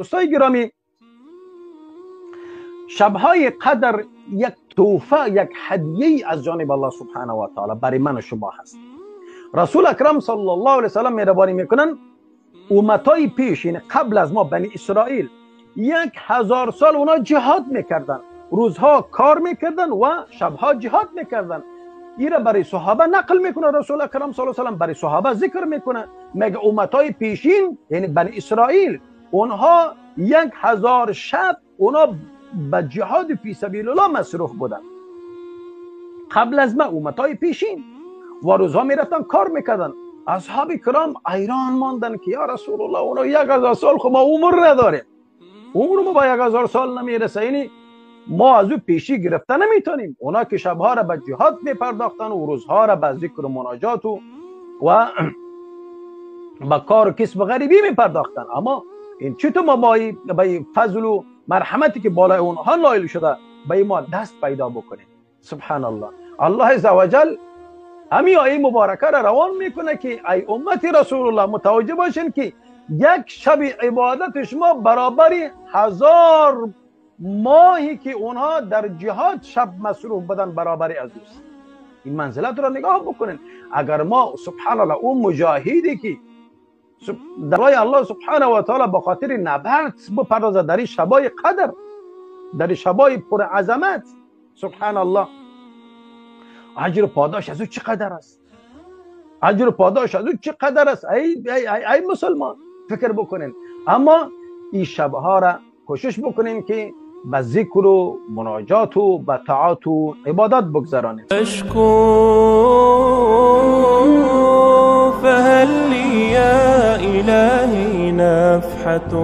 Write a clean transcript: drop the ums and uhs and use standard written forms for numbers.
دوستای گرامی، شبهای قدر یک تحفه، یک هدیه از جانب الله سبحانه و تعالی برای من و شما هست. رسول اکرم صلی الله علیه و سلم مهربانی میکنن امتای پیش، این قبل از ما بنی اسرائیل 1000 سال اونا جهاد میکردن، روزها کار میکردن و شبها جهاد میکردن. این را برای صحابه نقل میکنه رسول اکرم صلی الله علیه و سلم، برای صحابه ذکر میکنه، میگه امتای پیشین یعنی بنی اسرائیل اونها 1000 شب اونا به جهاد فی سبیل الله مصروف بودن. قبل از ما امتای پیشین و روزها میرفتن کار میکردن. اصحاب کرام ایران ماندن که یا رسول الله اونا 1000 سال خب ما عمر نداریم، عمر ما با 1000 سال نمیرسه، یعنی ما از او پیشی گرفته نمیتونیم. اونا که شبها را به جهاد میپرداختن و روزها را به ذکر و مناجات و به کار و کسب غریبی میپرداختن. اما این چطور ما با فضل و مرحمتی که بالای اونها نائل شده به ما دست پیدا بکنیم؟ سبحان الله. الله عزوجل همین آیه مبارکه را روان میکنه که ای امت رسول الله متوجه باشین که یک شب عبادت شما برابر 1000 ماهی که اونها در جهاد شب مصروف بدن برابر از اوست. این منزلت را نگاه بکنین. اگر ما سبحان الله اون مجاهدی که در راه الله سبحانه و تعالی به خاطر نبرد بپردازه در شبای قدر، در شبای پر عظمت، سبحان الله، اجر و پاداش از او چقدر است؟ اجر و پاداش از او چقدر است؟ ای مسلمان فکر بکنین. اما این شبها را کوشش بکنین که به ذکر و مناجات و به طاعات و عبادت بگذرانین. اشکو فهل لی یا الهی نفحة